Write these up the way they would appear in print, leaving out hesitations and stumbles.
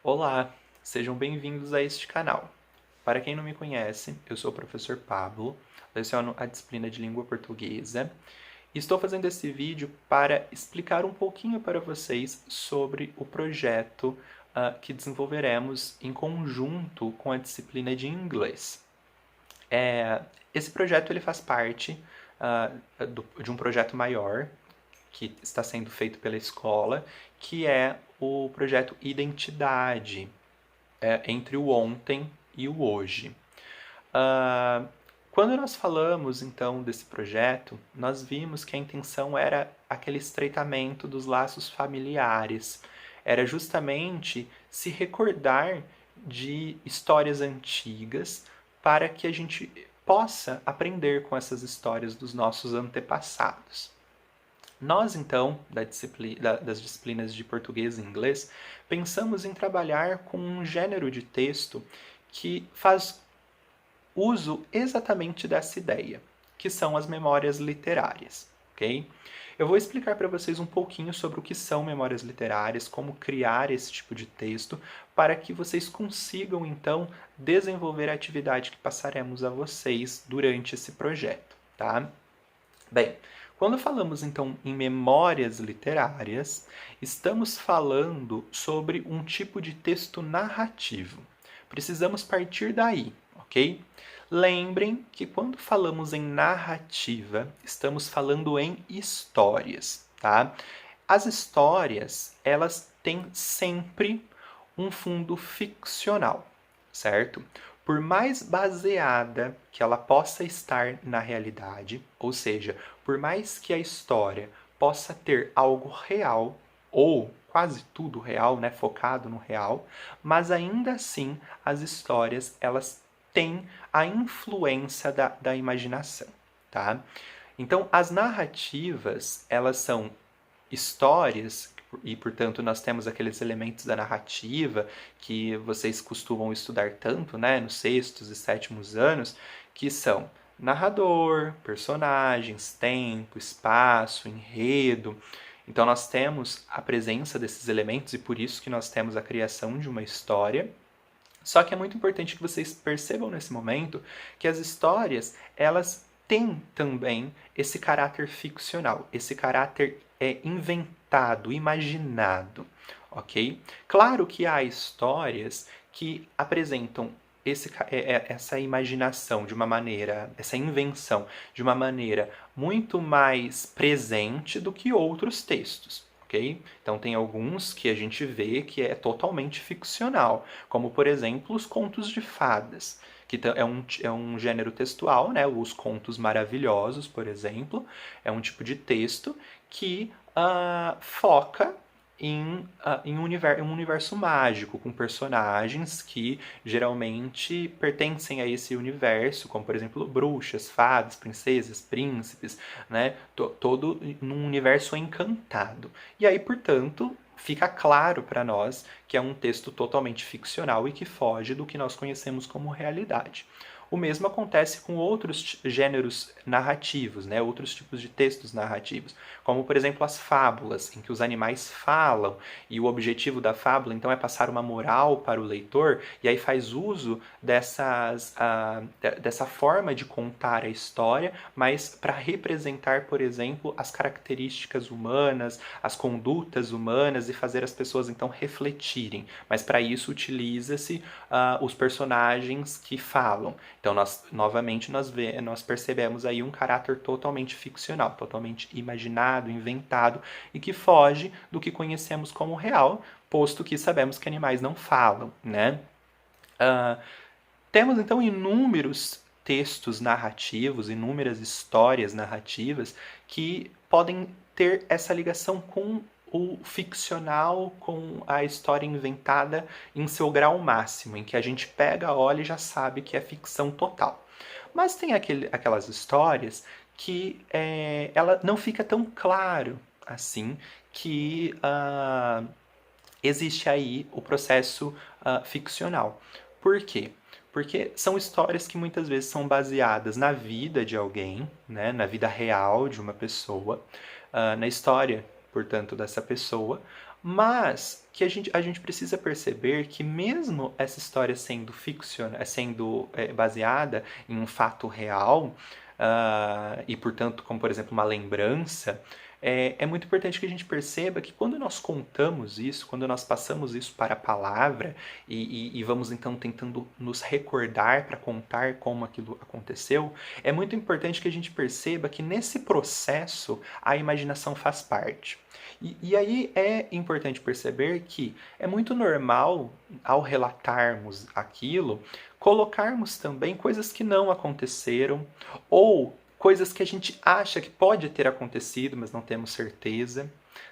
Olá, sejam bem-vindos a este canal. Para quem não me conhece, eu sou o professor Pablo, leciono a disciplina de língua portuguesa e estou fazendo esse vídeo para explicar um pouquinho para vocês sobre o projeto que desenvolveremos em conjunto com a disciplina de inglês. Esse projeto ele faz parte de um projeto maior que está sendo feito pela escola, que é o projeto Identidade, entre o ontem e o hoje. Quando nós falamos então desse projeto, nós vimos que a intenção era aquele estreitamento dos laços familiares, era justamente se recordar de histórias antigas para que a gente possa aprender com essas histórias dos nossos antepassados. Nós, então, das disciplinas de português e inglês, pensamos em trabalhar com um gênero de texto que faz uso exatamente dessa ideia, que são as memórias literárias, ok? Eu vou explicar para vocês um pouquinho sobre o que são memórias literárias, como criar esse tipo de texto, para que vocês consigam, então, desenvolver a atividade que passaremos a vocês durante esse projeto, tá? Bem, quando falamos então em memórias literárias, estamos falando sobre um tipo de texto narrativo. Precisamos partir daí, ok? Lembrem que quando falamos em narrativa, estamos falando em histórias, tá? As histórias, elas têm sempre um fundo ficcional, certo? Por mais baseada que ela possa estar na realidade, ou seja, por mais que a história possa ter algo real ou quase tudo real, né, focado no real, mas ainda assim as histórias elas têm a influência da imaginação, tá? Então as narrativas elas são histórias e, portanto, nós temos aqueles elementos da narrativa que vocês costumam estudar tanto, né, nos sextos e sétimos anos, que são narrador, personagens, tempo, espaço, enredo. Então nós temos a presença desses elementos e por isso que nós temos a criação de uma história. Só que é muito importante que vocês percebam nesse momento que as histórias, elas têm também esse caráter ficcional, esse caráter inventado, imaginado, ok? Claro que há histórias que apresentam essa imaginação de uma maneira, essa invenção de uma maneira muito mais presente do que outros textos. Okay? Então tem alguns que a gente vê que é totalmente ficcional, como por exemplo os contos de fadas, que é um gênero textual, né? Os contos maravilhosos, por exemplo, é um tipo de texto que foca em um universo mágico, com personagens que geralmente pertencem a esse universo, como por exemplo bruxas, fadas, princesas, príncipes, né? Todo num universo encantado. E aí, portanto, fica claro para nós que é um texto totalmente ficcional e que foge do que nós conhecemos como realidade. O mesmo acontece com outros gêneros narrativos, né? Outros tipos de textos narrativos, como por exemplo as fábulas, em que os animais falam e o objetivo da fábula então é passar uma moral para o leitor, e aí faz uso dessa forma de contar a história, mas para representar, por exemplo, as características humanas, as condutas humanas e fazer as pessoas então refletirem. Mas para isso utiliza-se os personagens que falam. Então, novamente, nós percebemos aí um caráter totalmente ficcional, totalmente imaginado, inventado e que foge do que conhecemos como real, posto que sabemos que animais não falam, né? Temos, então, inúmeros textos narrativos, inúmeras histórias narrativas que podem ter essa ligação com o ficcional, com a história inventada em seu grau máximo, em que a gente pega, olha e já sabe que é ficção total. Mas tem aquelas histórias que ela não fica tão claro assim que existe aí o processo ficcional. Por quê? Porque são histórias que muitas vezes são baseadas na vida de alguém, né, na vida real de uma pessoa, na história, portanto, dessa pessoa, Mas que a gente precisa perceber que mesmo essa história sendo baseada em um fato real, e portanto, como por exemplo uma lembrança, é muito importante que a gente perceba que quando nós contamos isso, quando nós passamos isso para a palavra e vamos então tentando nos recordar para contar como aquilo aconteceu, é muito importante que a gente perceba que nesse processo a imaginação faz parte. E aí é importante perceber que é muito normal, ao relatarmos aquilo, colocarmos também coisas que não aconteceram ou coisas que a gente acha que pode ter acontecido, mas não temos certeza,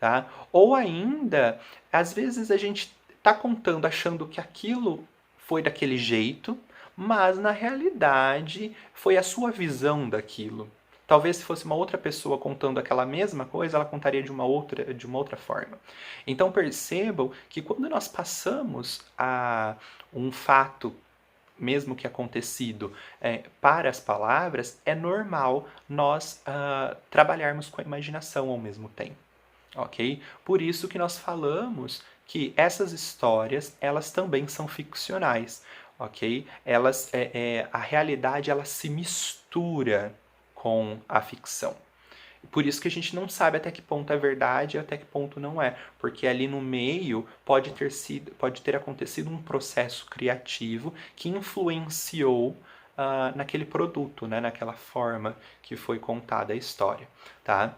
tá? Ou ainda, às vezes a gente está contando achando que aquilo foi daquele jeito, mas na realidade foi a sua visão daquilo. Talvez se fosse uma outra pessoa contando aquela mesma coisa, ela contaria de uma outra forma. Então percebam que quando nós passamos a um fato, mesmo que acontecido, para as palavras, é normal nós trabalharmos com a imaginação ao mesmo tempo, ok? Por isso que nós falamos que essas histórias, elas também são ficcionais, ok? A realidade, ela se mistura com a ficção. Por isso que a gente não sabe até que ponto é verdade e até que ponto não é, porque ali no meio pode ter acontecido um processo criativo que influenciou naquele produto, né, naquela forma que foi contada a história, tá?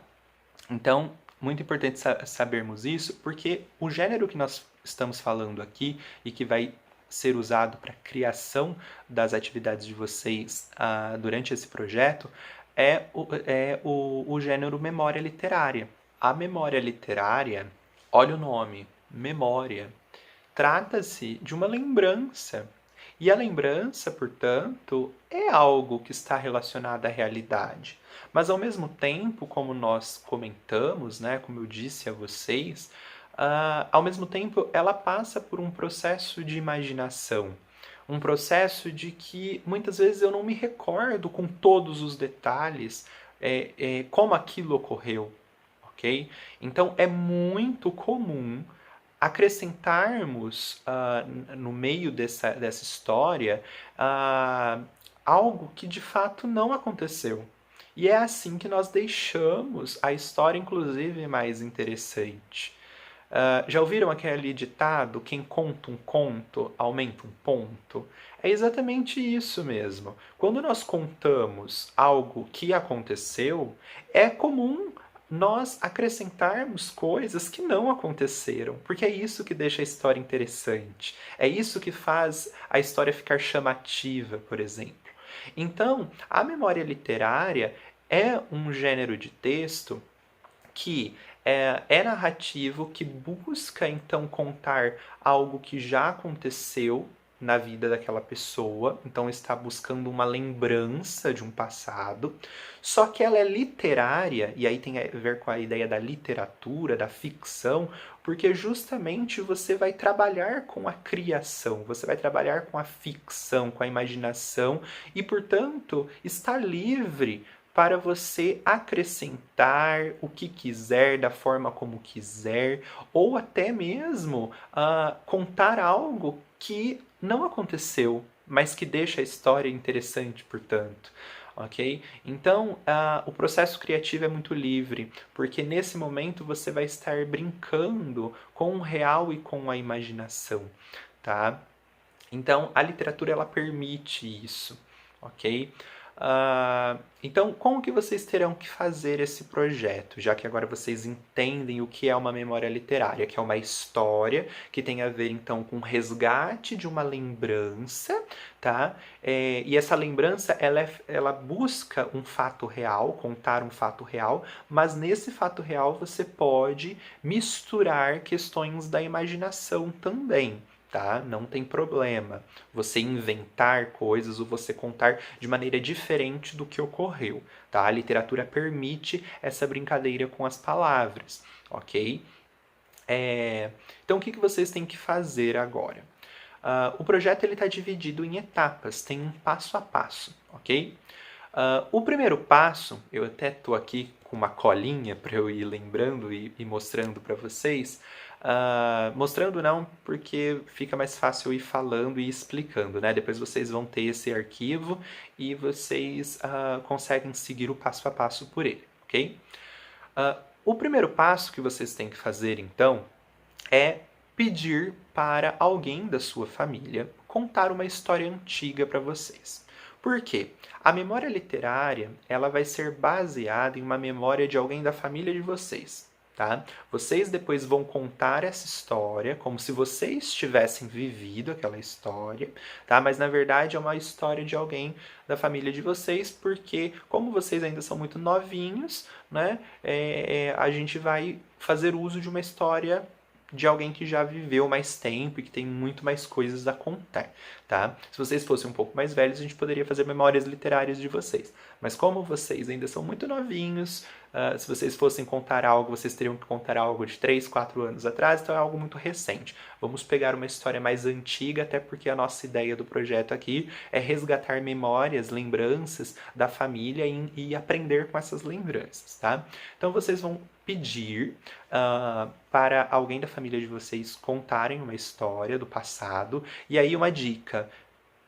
Então, muito importante sabermos isso, porque o gênero que nós estamos falando aqui e que vai ser usado para a criação das atividades de vocês durante esse projeto é o gênero memória literária. A memória literária, olha o nome, memória, trata-se de uma lembrança. E a lembrança, portanto, é algo que está relacionado à realidade. Mas ao mesmo tempo, como nós comentamos, né, como eu disse a vocês, ao mesmo tempo ela passa por um processo de imaginação. Um processo de que muitas vezes eu não me recordo com todos os detalhes como aquilo ocorreu, ok? Então é muito comum acrescentarmos no meio dessa história algo que de fato não aconteceu. E é assim que nós deixamos a história, inclusive, mais interessante. Já ouviram aquele ditado: quem conta um conto aumenta um ponto? É exatamente isso mesmo. Quando nós contamos algo que aconteceu, é comum nós acrescentarmos coisas que não aconteceram, porque é isso que deixa a história interessante. É isso que faz a história ficar chamativa, por exemplo. Então, a memória literária é um gênero de texto que é narrativo, que busca então contar algo que já aconteceu na vida daquela pessoa, então está buscando uma lembrança de um passado, só que ela é literária, e aí tem a ver com a ideia da literatura, da ficção, porque justamente você vai trabalhar com a criação, você vai trabalhar com a ficção, com a imaginação, e portanto está livre para você acrescentar o que quiser, da forma como quiser, ou até mesmo contar algo que não aconteceu, mas que deixa a história interessante, portanto. Ok? Então, o processo criativo é muito livre, porque nesse momento você vai estar brincando com o real e com a imaginação, tá? Então, a literatura ela permite isso, ok? Então, como que vocês terão que fazer esse projeto, já que agora vocês entendem o que é uma memória literária, que é uma história que tem a ver, então, com o resgate de uma lembrança, tá? E essa lembrança, ela busca um fato real, contar um fato real, mas nesse fato real você pode misturar questões da imaginação também, tá? Não tem problema você inventar coisas ou você contar de maneira diferente do que ocorreu, tá? A literatura permite essa brincadeira com as palavras, ok? Então, o que vocês têm que fazer agora? O projeto está dividido em etapas, tem um passo a passo, ok? O primeiro passo, eu até estou aqui com uma colinha para eu ir lembrando e mostrando para vocês. Mostrando não, porque fica mais fácil ir falando e explicando, né? Depois vocês vão ter esse arquivo e vocês conseguem seguir o passo a passo por ele, ok? O primeiro passo que vocês têm que fazer, então, é pedir para alguém da sua família contar uma história antiga para vocês. Por quê? A memória literária, ela vai ser baseada em uma memória de alguém da família de vocês, tá? Vocês depois vão contar essa história como se vocês tivessem vivido aquela história, tá? Mas na verdade é uma história de alguém da família de vocês, porque como vocês ainda são muito novinhos, né? A gente vai fazer uso de uma história de alguém que já viveu mais tempo e que tem muito mais coisas a contar, tá? Se vocês fossem um pouco mais velhos, a gente poderia fazer memórias literárias de vocês. Mas como vocês ainda são muito novinhos, se vocês fossem contar algo, vocês teriam que contar algo de 3, 4 anos atrás, então é algo muito recente. Vamos pegar uma história mais antiga, até porque a nossa ideia do projeto aqui é resgatar memórias, lembranças da família e aprender com essas lembranças, tá? Então vocês vão pedir para alguém da família de vocês contarem uma história do passado. E aí uma dica,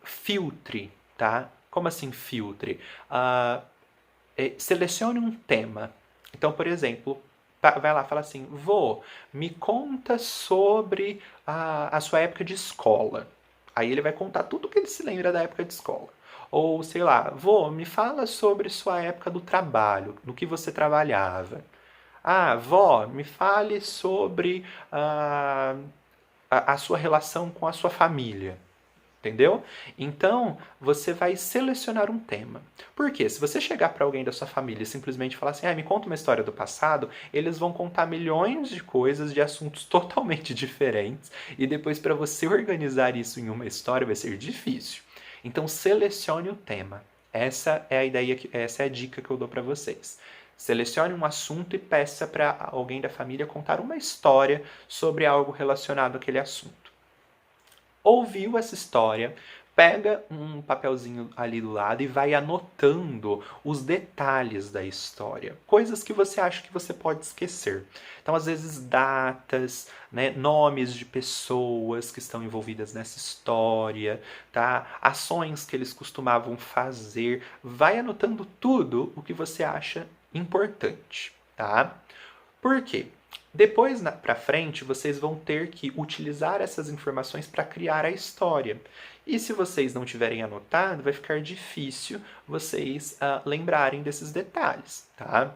filtre, tá? Como assim filtre? Selecione um tema. Então, por exemplo, vai lá, fala assim, vô, me conta sobre a sua época de escola. Aí ele vai contar tudo que ele se lembra da época de escola. Ou, sei lá, vô, me fala sobre sua época do trabalho, no que você trabalhava. Vó, me fale sobre a sua relação com a sua família. Entendeu? Então, você vai selecionar um tema. Por quê? Se você chegar para alguém da sua família e simplesmente falar assim, me conta uma história do passado, eles vão contar milhões de coisas, de assuntos totalmente diferentes, e depois para você organizar isso em uma história vai ser difícil. Então, selecione o tema. Essa é a ideia, essa é a dica que eu dou para vocês. Selecione um assunto e peça para alguém da família contar uma história sobre algo relacionado àquele assunto. Ouviu essa história, pega um papelzinho ali do lado e vai anotando os detalhes da história, coisas que você acha que você pode esquecer. Então, às vezes, datas, né, nomes de pessoas que estão envolvidas nessa história, tá? Ações que eles costumavam fazer. Vai anotando tudo o que você acha importante, tá? Por quê? Depois, para frente, vocês vão ter que utilizar essas informações para criar a história. E se vocês não tiverem anotado, vai ficar difícil vocês lembrarem desses detalhes, tá?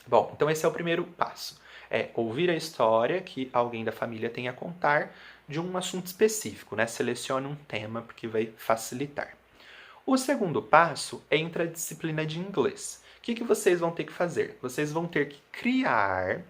Bom, então esse é o primeiro passo. É ouvir a história que alguém da família tem a contar de um assunto específico, né? Selecione um tema, porque vai facilitar. O segundo passo é a disciplina de inglês. O que vocês vão ter que fazer? Vocês vão ter que criar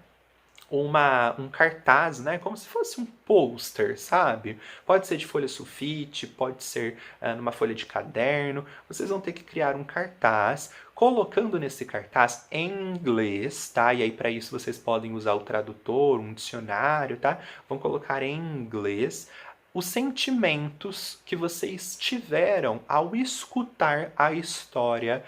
um cartaz, né? Como se fosse um pôster, sabe? Pode ser de folha sulfite, pode ser numa folha de caderno. Vocês vão ter que criar um cartaz, colocando nesse cartaz em inglês, tá? E aí para isso vocês podem usar o tradutor, um dicionário, tá? Vão colocar em inglês os sentimentos que vocês tiveram ao escutar a história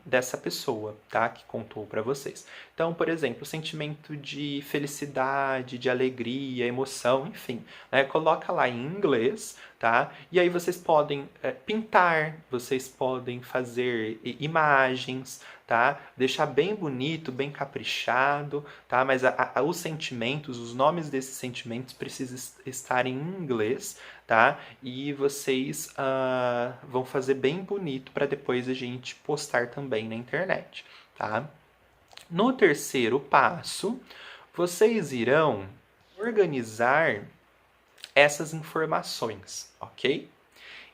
dessa pessoa, tá? Que contou para vocês. Então, por exemplo, o sentimento de felicidade, de alegria, emoção, enfim, né? Coloca lá em inglês, tá? E aí vocês podem pintar, vocês podem fazer imagens, tá? Deixar bem bonito, bem caprichado, tá? Mas os sentimentos, os nomes desses sentimentos precisam estar em inglês, tá? E vocês vão fazer bem bonito para depois a gente postar também na internet, tá? No terceiro passo, vocês irão organizar essas informações, ok?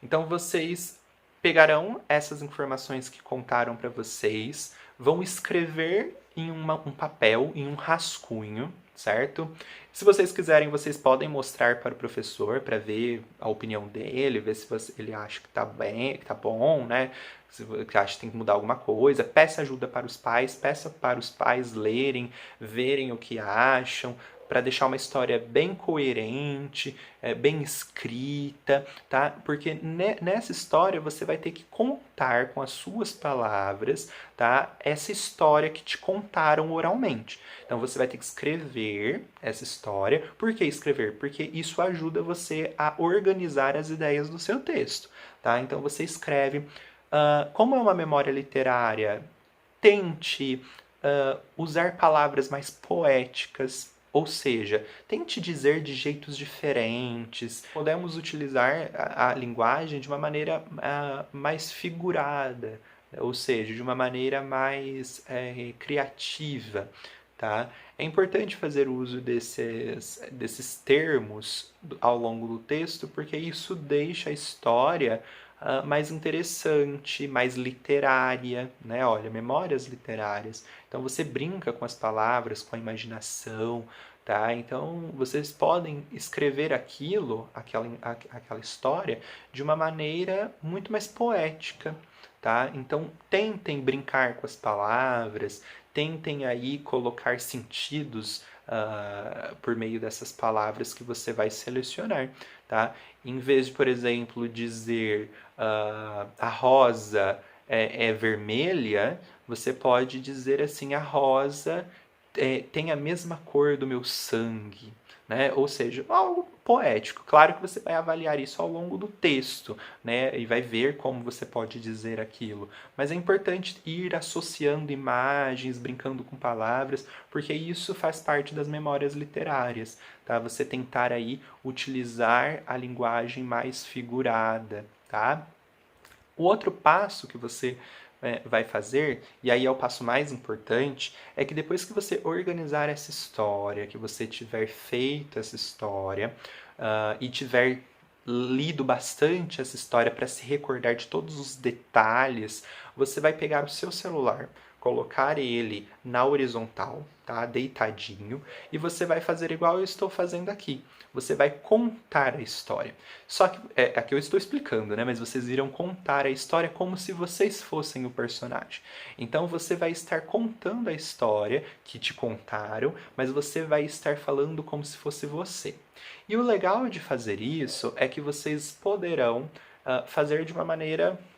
Então vocês pegarão essas informações que contaram para vocês, vão escrever em um papel, em um rascunho, certo? Se vocês quiserem, vocês podem mostrar para o professor para ver a opinião dele, ver se ele acha que tá bem, que tá bom, né? Se acha que tem que mudar alguma coisa, peça ajuda para os pais, peça para os pais lerem, verem o que acham, para deixar uma história bem coerente, bem escrita, tá? Porque nessa história você vai ter que contar com as suas palavras, tá? Essa história que te contaram oralmente. Então você vai ter que escrever essa história. Por que escrever? Porque isso ajuda você a organizar as ideias do seu texto, tá? Então você escreve. Como é uma memória literária, tente usar palavras mais poéticas, ou seja, tente dizer de jeitos diferentes. Podemos utilizar a linguagem de uma maneira mais figurada, ou seja, de uma maneira mais criativa. Tá? É importante fazer uso desses termos ao longo do texto, porque isso deixa a história mais interessante, mais literária, né? Olha, memórias literárias. Então você brinca com as palavras, com a imaginação, tá? Então vocês podem escrever aquela história, de uma maneira muito mais poética, tá? Então tentem brincar com as palavras, tentem aí colocar sentidos por meio dessas palavras que você vai selecionar, tá? Em vez de, por exemplo, dizer a rosa é vermelha, você pode dizer assim: a rosa tem a mesma cor do meu sangue, né? Ou seja, algo poético. Claro que você vai avaliar isso ao longo do texto, né? E vai ver como você pode dizer aquilo. Mas é importante ir associando imagens, brincando com palavras, porque isso faz parte das memórias literárias, tá? Você tentar aí utilizar a linguagem mais figurada, tá? O outro passo que você vai fazer, e aí é o passo mais importante, é que depois que você organizar essa história, que você tiver feito essa história e tiver lido bastante essa história para se recordar de todos os detalhes, você vai pegar o seu celular, colocar ele na horizontal, tá? Deitadinho, e você vai fazer igual eu estou fazendo aqui. Você vai contar a história. Só que aqui eu estou explicando, né? Mas vocês irão contar a história como se vocês fossem o personagem. Então você vai estar contando a história que te contaram, mas você vai estar falando como se fosse você. E o legal de fazer isso é que vocês poderão fazer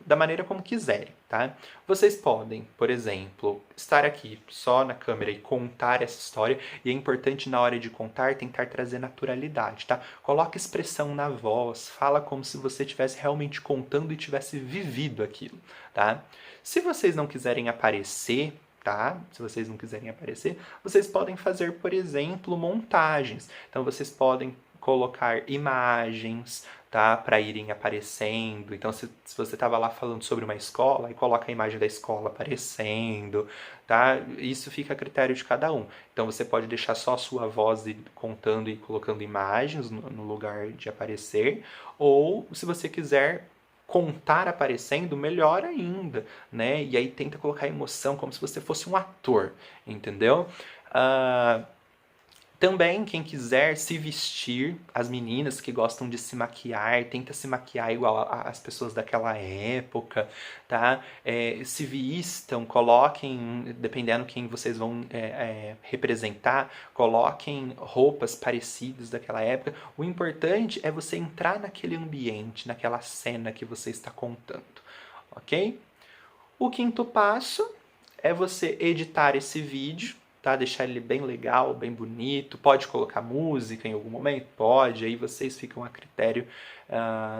da maneira como quiserem, tá? Vocês podem, por exemplo, estar aqui só na câmera e contar essa história, e é importante na hora de contar tentar trazer naturalidade, tá? Coloca expressão na voz, fala como se você estivesse realmente contando e tivesse vivido aquilo, tá? Se vocês não quiserem aparecer, tá? Se vocês não quiserem aparecer, vocês podem fazer, por exemplo, montagens. Então vocês podem colocar imagens, tá? Para irem aparecendo. Então, se você estava lá falando sobre uma escola, aí coloca a imagem da escola aparecendo, tá? Isso fica a critério de cada um. Então, você pode deixar só a sua voz contando e colocando imagens no lugar de aparecer, ou se você quiser contar aparecendo, melhor ainda, né? E aí tenta colocar emoção como se você fosse um ator, entendeu? Também, quem quiser se vestir, as meninas que gostam de se maquiar, tenta se maquiar igual às pessoas daquela época, tá? Se vistam, coloquem, dependendo quem vocês vão representar, coloquem roupas parecidas daquela época. O importante é você entrar naquele ambiente, naquela cena que você está contando, ok? O quinto passo é você editar esse vídeo, tá? Deixar ele bem legal, bem bonito. Pode colocar música em algum momento? Pode, aí vocês ficam a critério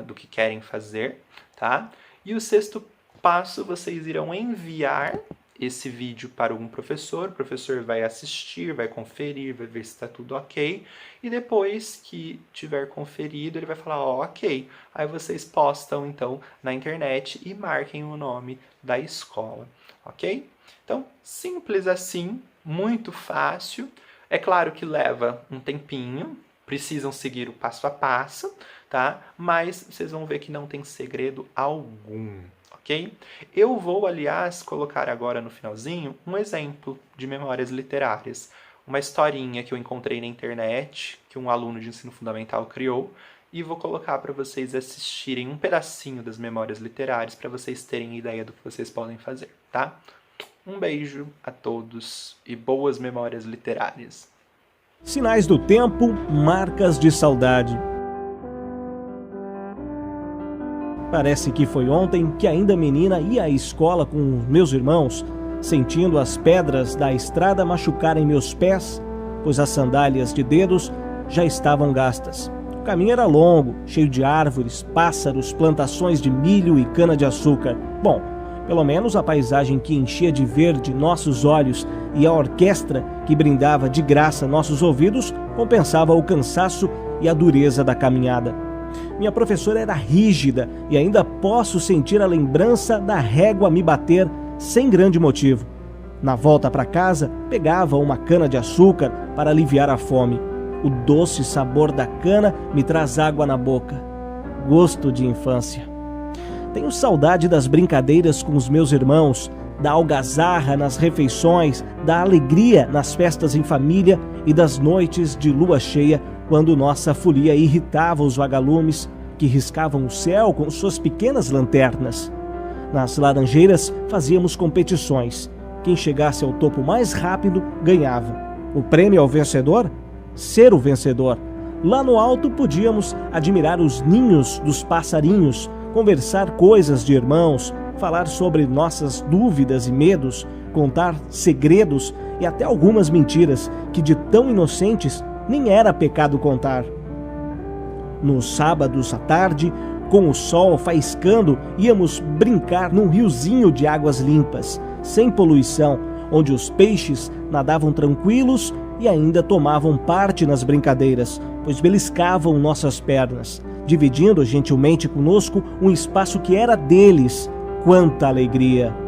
do que querem fazer, tá? E o sexto passo, vocês irão enviar esse vídeo para um professor, o professor vai assistir, vai conferir, vai ver se está tudo ok, e depois que tiver conferido, ele vai falar, ó, ok. Aí vocês postam, então, na internet e marquem o nome da escola, ok? Então, simples assim, muito fácil. É claro que leva um tempinho, precisam seguir o passo a passo, tá? Mas vocês vão ver que não tem segredo algum, ok? Eu vou, aliás, colocar agora no finalzinho um exemplo de memórias literárias. Uma historinha que eu encontrei na internet, que um aluno de ensino fundamental criou, e vou colocar para vocês assistirem um pedacinho das memórias literárias para vocês terem ideia do que vocês podem fazer, tá? Um beijo a todos e boas memórias literárias. Sinais do tempo, marcas de saudade. Parece que foi ontem que ainda menina ia à escola com meus irmãos, sentindo as pedras da estrada machucarem meus pés, pois as sandálias de dedos já estavam gastas. O caminho era longo, cheio de árvores, pássaros, plantações de milho e cana-de-açúcar. Bom, pelo menos a paisagem que enchia de verde nossos olhos e a orquestra que brindava de graça nossos ouvidos compensava o cansaço e a dureza da caminhada. Minha professora era rígida e ainda posso sentir a lembrança da régua me bater sem grande motivo. Na volta para casa, pegava uma cana-de-açúcar para aliviar a fome. O doce sabor da cana me traz água na boca. Gosto de infância. Tenho saudade das brincadeiras com os meus irmãos, da algazarra nas refeições, da alegria nas festas em família e das noites de lua cheia, quando nossa folia irritava os vagalumes que riscavam o céu com suas pequenas lanternas. Nas laranjeiras fazíamos competições. Quem chegasse ao topo mais rápido ganhava. O prêmio ao vencedor? Ser o vencedor. Lá no alto podíamos admirar os ninhos dos passarinhos, conversar coisas de irmãos, falar sobre nossas dúvidas e medos, contar segredos e até algumas mentiras que de tão inocentes nem era pecado contar. Nos sábados à tarde, com o sol faiscando, íamos brincar num riozinho de águas limpas, sem poluição, onde os peixes nadavam tranquilos e ainda tomavam parte nas brincadeiras, pois beliscavam nossas pernas, dividindo gentilmente conosco um espaço que era deles. Quanta alegria!